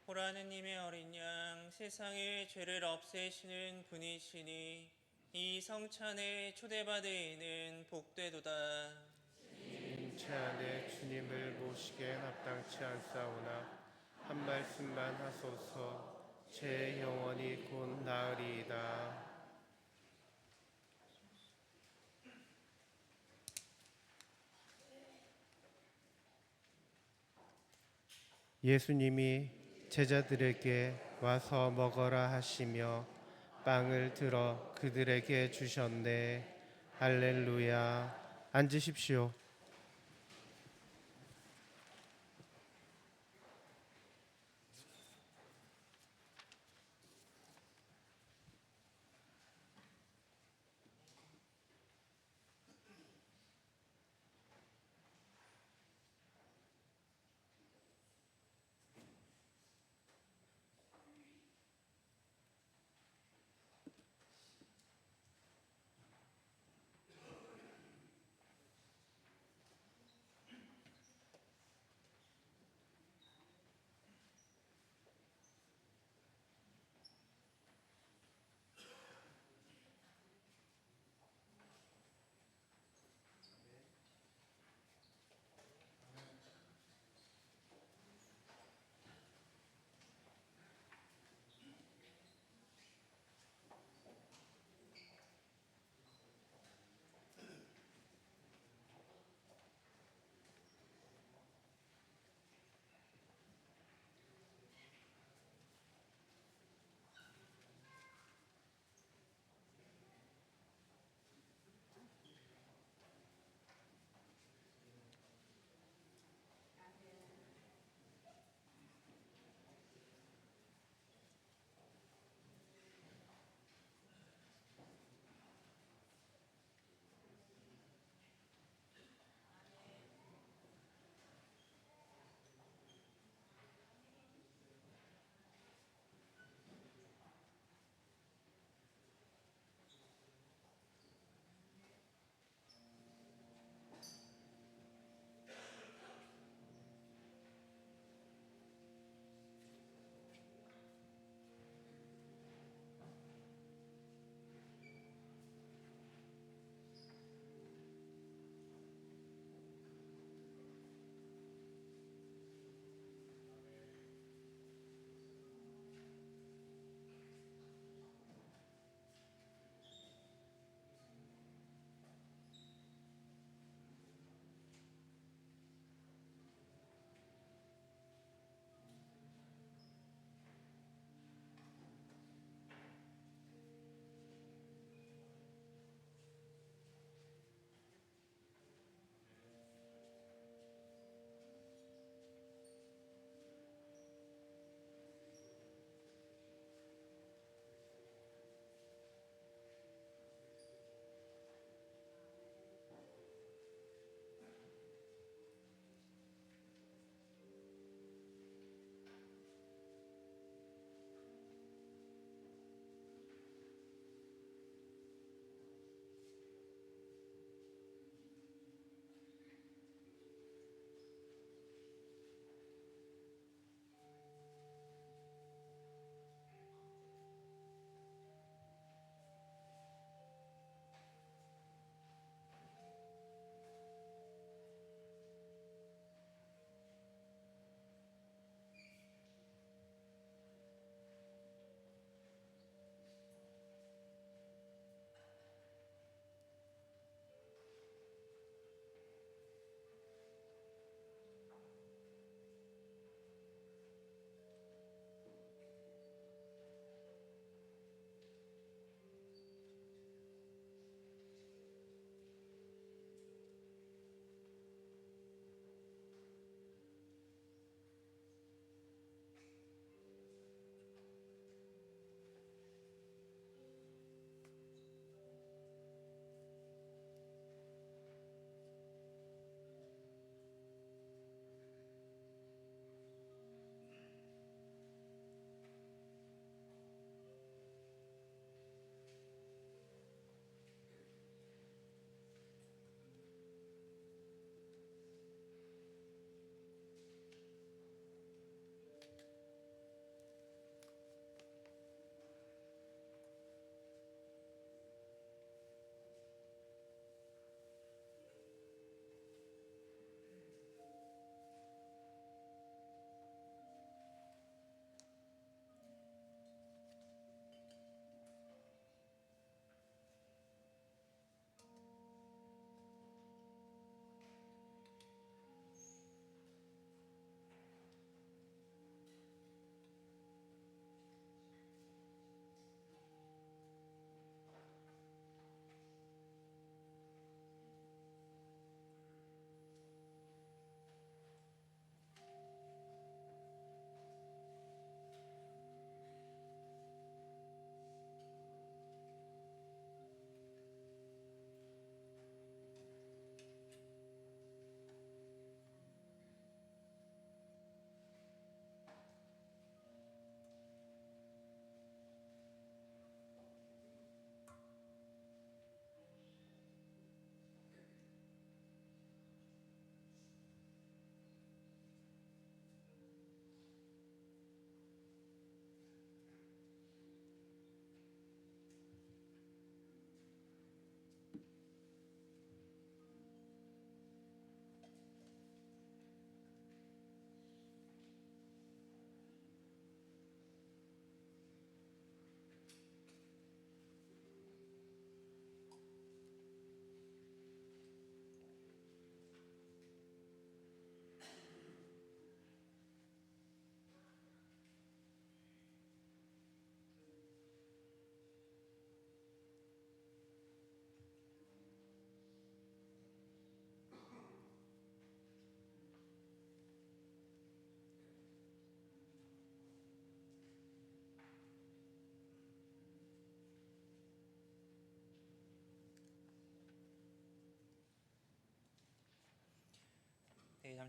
보라느님의 어린 양 세상의 죄를 없애시는 분이시니 이 성찬에 초대받으이는 복되도다. 제 안에 주님을 모시게 합당치 않사오나 한 말씀만 하소서. 제 영혼이 곧 나으리이다. 예수님이 제자들에게 와서 먹어라 하시며 빵을 들어 그들에게 주셨네. 할렐루야. 앉으십시오.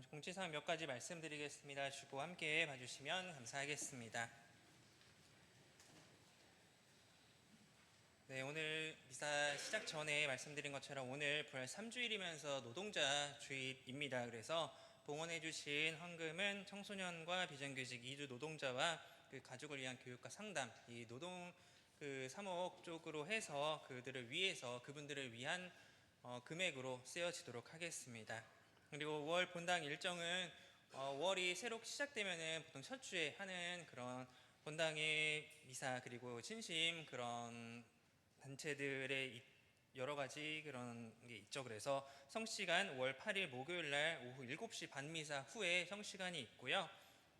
공지사항 몇 가지 말씀드리겠습니다. 주보 함께 봐주시면 감사하겠습니다. 네, 오늘 미사 시작 전에 말씀드린 것처럼 오늘 부활 3주일이면서 노동자 주일입니다. 그래서 봉헌해 주신 헌금은 청소년과 비정규직 이주 노동자와 그 가족을 위한 교육과 상담, 이 노동 그 사목 쪽으로 해서 그들을 위해서 그분들을 위한 금액으로 쓰여지도록 하겠습니다. 그리고 5월 본당 일정은 5월이 새로 시작되면은 보통 첫 주에 하는 그런 본당의 미사 그리고 신심 그런 단체들의 여러 가지 그런 게 있죠. 그래서 성시간 5월 8일 목요일 날 오후 7시 반미사 후에 성시간이 있고요.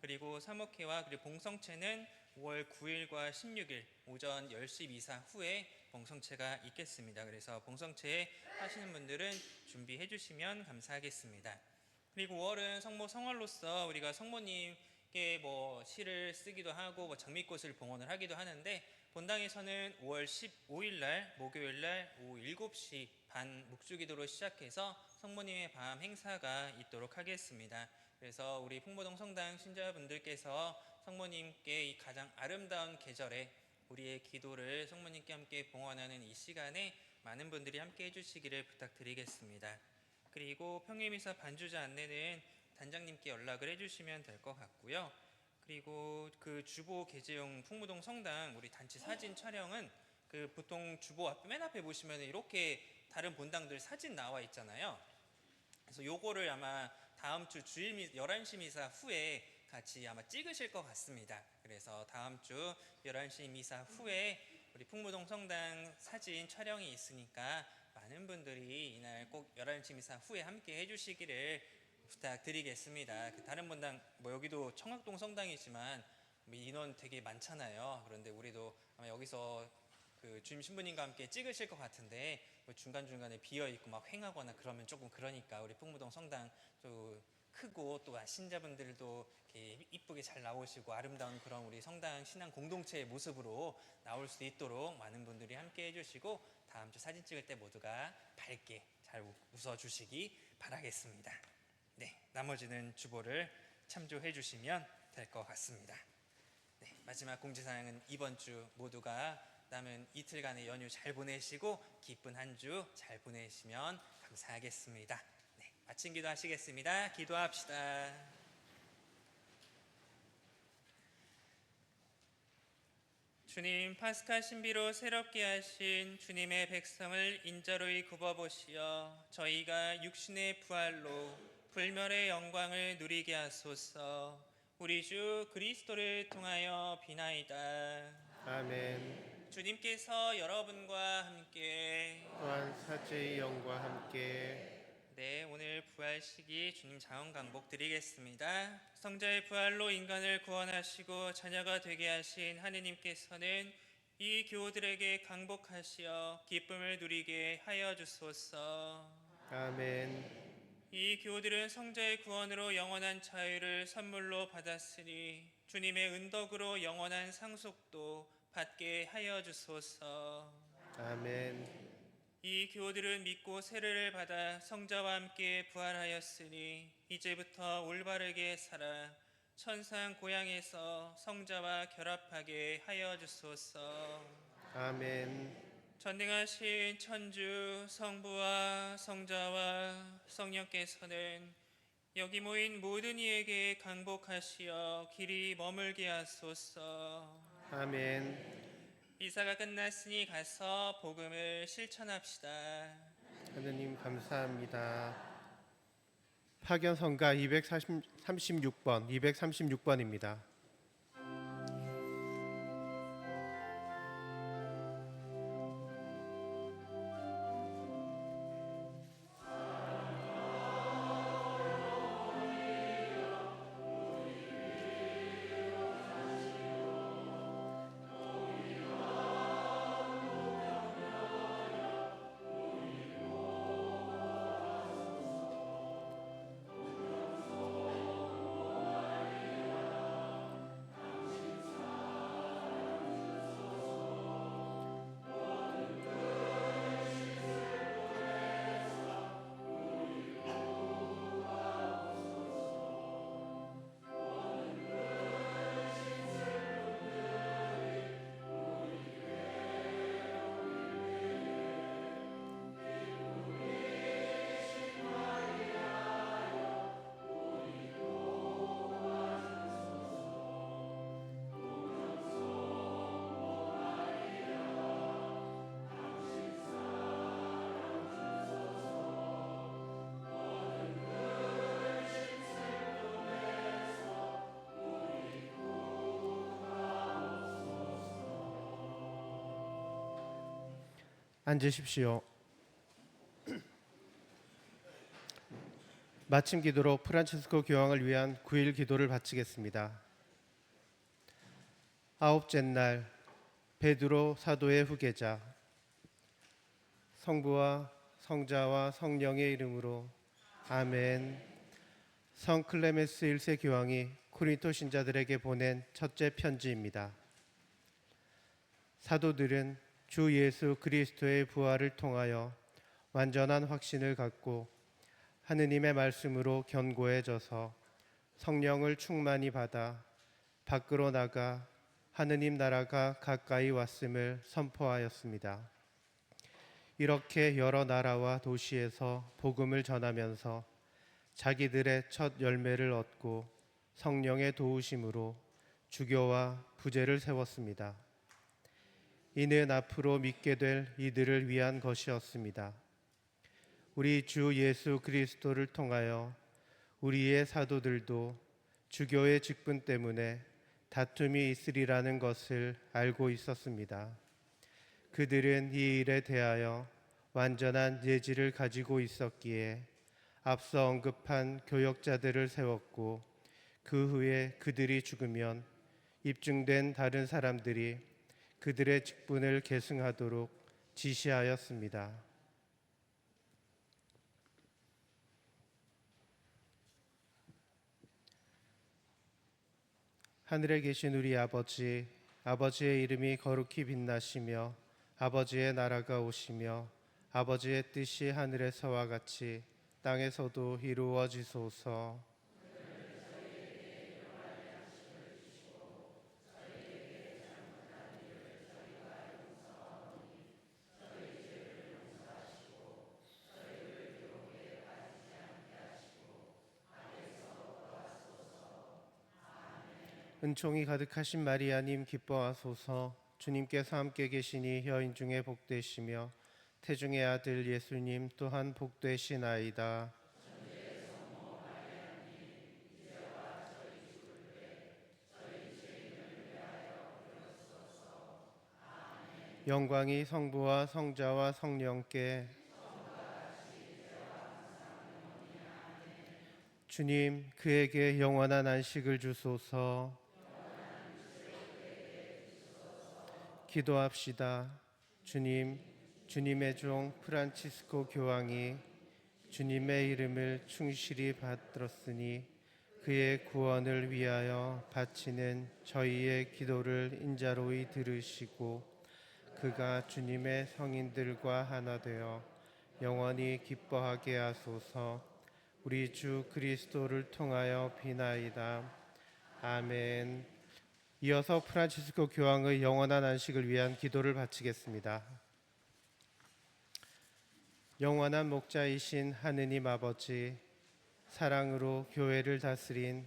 그리고 사목회와 그리고 봉성체는 5월 9일과 16일 오전 10시 미사 후에 봉성체가 있겠습니다. 그래서 봉성체 하시는 분들은 준비해 주시면 감사하겠습니다. 그리고 5월은 성모 성월로서 우리가 성모님께 뭐 시를 쓰기도 하고 뭐 장미꽃을 봉헌을 하기도 하는데 본당에서는 5월 15일 날 목요일 날 오후 7시 반 묵주기도로 시작해서 성모님의 밤 행사가 있도록 하겠습니다. 그래서 우리 풍무동 성당 신자분들께서 성모님께 이 가장 아름다운 계절에 우리의 기도를 성모님께 함께 봉헌하는 이 시간에 많은 분들이 함께 해주시기를 부탁드리겠습니다. 그리고 평일미사 반주자 안내는 단장님께 연락을 해주시면 될 것 같고요. 그리고 그 주보 게재용 풍무동 성당 우리 단체 사진 촬영은 그 보통 주보 맨 앞에 보시면 이렇게 다른 본당들 사진 나와 있잖아요. 그래서 요거를 아마 다음 주 주일 11시 미사 후에 같이 아마 찍으실 것 같습니다. 그래서 다음 주 11시 미사 후에 우리 풍무동 성당 사진 촬영이 있으니까 많은 분들이 이날 꼭 11시 미사 후에 함께 해주시기를 부탁드리겠습니다. 다른 본당 뭐 여기도 청학동 성당이지만 인원 되게 많잖아요. 그런데 우리도 아마 여기서 그 주임 신부님과 함께 찍으실 것 같은데 뭐 중간중간에 비어있고 막 횡하거나 그러면 조금 그러니까 우리 풍무동 성당 또 크고 또 신자분들도 이렇게 이쁘게 잘 나오시고 아름다운 그런 우리 성당 신앙 공동체의 모습으로 나올 수 있도록 많은 분들이 함께 해주시고 다음 주 사진 찍을 때 모두가 밝게 잘 웃어주시기 바라겠습니다. 네, 나머지는 주보를 참조해 주시면 될 것 같습니다. 네, 마지막 공지사항은 이번 주 모두가 남은 이틀간의 연휴 잘 보내시고 기쁜 한 주 잘 보내시면 감사하겠습니다. 네, 마친 기도하시겠습니다. 기도합시다. 주님, 파스카 신비로 새롭게 하신 주님의 백성을 인자로이 굽어보시어 저희가 육신의 부활로 불멸의 영광을 누리게 하소서. 우리 주 그리스도를 통하여 비나이다. 아멘. 주님께서 여러분과 함께 또한 사제의 영과 함께 네, 오늘 부활 시기 주님 자원 강복 드리겠습니다. 성자의 부활로 인간을 구원하시고 자녀가 되게 하신 하느님께서는 이 교우들에게 강복하시어 기쁨을 누리게 하여 주소서. 아멘. 이 교우들은 성자의 구원으로 영원한 자유를 선물로 받았으니 주님의 은덕으로 영원한 상속도 받게 하여 주소서. 아멘. 이 교우들은 믿고 세례를 받아 성자와 함께 부활하였으니 이제부터 올바르게 살아 천상 고향에서 성자와 결합하게 하여 주소서. 아멘. 전능하신 천주 성부와 성자와 성령께서는 여기 모인 모든 이에게 강복하시어 길이 머물게 하소서. 아멘. 이사가 끝났으니 가서 복음을 실천합시다. 하느님 감사합니다. 파견성가 236번입니다. 앉으십시오. 마침 기도로 프란치스코 교황을 위한 9일 기도를 바치겠습니다. 아홉째 날 베드로 사도의 후계자 성부와 성자와 성령의 이름으로 아멘. 성 클레멘스 1세 교황이 코린토 신자들에게 보낸 첫째 편지입니다. 사도들은 주 예수 그리스도의 부활을 통하여 완전한 확신을 갖고 하느님의 말씀으로 견고해져서 성령을 충만히 받아 밖으로 나가 하느님 나라가 가까이 왔음을 선포하였습니다. 이렇게 여러 나라와 도시에서 복음을 전하면서 자기들의 첫 열매를 얻고 성령의 도우심으로 주교와 부제를 세웠습니다. 이는 앞으로 믿게 될 이들을 위한 것이었습니다. 우리 주 예수 그리스도를 통하여 우리의 사도들도 주교의 직분 때문에 다툼이 있으리라는 것을 알고 있었습니다. 그들은 이 일에 대하여 완전한 예지를 가지고 있었기에 앞서 언급한 교역자들을 세웠고 그 후에 그들이 죽으면 입증된 다른 사람들이 그들의 직분을 계승하도록 지시하였습니다. 하늘에 계신 우리 아버지, 아버지의 이름이 거룩히 빛나시며 아버지의 나라가 오시며 아버지의 뜻이 하늘에서와 같이 땅에서도 이루어지소서. 은총이 가득하신 마리아님 기뻐하소서. 주님께서 함께 계시니 여인 중에 복되시며 태중의 아들 예수님 또한 복되시나이다. 영광이 성부와 성자와 성령께. 주님 그에게 영원한 안식을 주소서. 기도합시다. 주님, 주님의 종 프란치스코 교황이 주님의 이름을 충실히 받들었으니 그의 구원을 위하여 바치는 저희의 기도를 인자로이 들으시고 그가 주님의 성인들과 하나 되어 영원히 기뻐하게 하소서. 우리 주 그리스도를 통하여 비나이다. 아멘. 이어서 프란치스코 교황의 영원한 안식을 위한 기도를 바치겠습니다. 영원한 목자이신 하느님 아버지, 사랑으로 교회를 다스린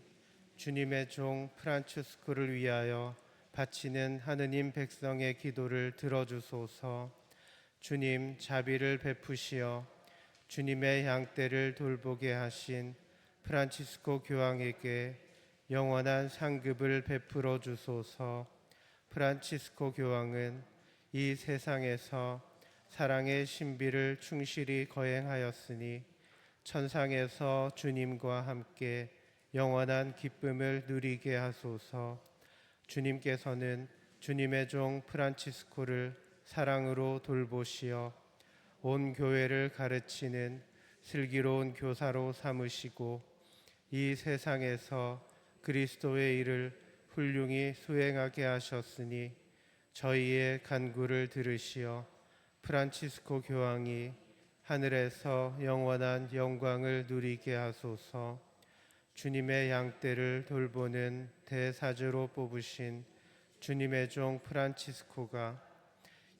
주님의 종 프란치스코를 위하여 바치는 하느님 백성의 기도를 들어주소서. 주님 자비를 베푸시어 주님의 양떼를 돌보게 하신 프란치스코 교황에게 영원한 상급을 베풀어 주소서. 프란치스코 교황은 이 세상에서 사랑의 신비를 충실히 거행하였으니 천상에서 주님과 함께 영원한 기쁨을 누리게 하소서. 주님께서는 주님의 종 프란치스코를 사랑으로 돌보시어 온 교회를 가르치는 슬기로운 교사로 삼으시고 이 세상에서 그리스도의 일을 훌륭히 수행하게 하셨으니 저희의 간구를 들으시어 프란치스코 교황이 하늘에서 영원한 영광을 누리게 하소서. 주님의 양떼를 돌보는 대사제로 뽑으신 주님의 종 프란치스코가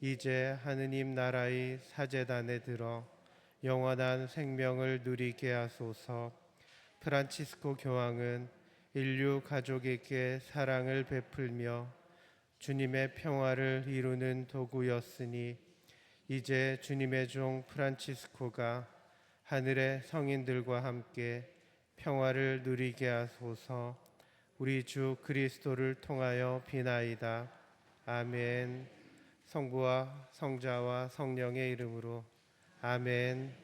이제 하느님 나라의 사제단에 들어 영원한 생명을 누리게 하소서. 프란치스코 교황은 인류 가족에게 사랑을 베풀며 주님의 평화를 이루는 도구였으니 이제 주님의 종 프란치스코가 하늘의 성인들과 함께 평화를 누리게 하소서. 우리 주 그리스도를 통하여 비나이다. 아멘. 성부와 성자와 성령의 이름으로 아멘.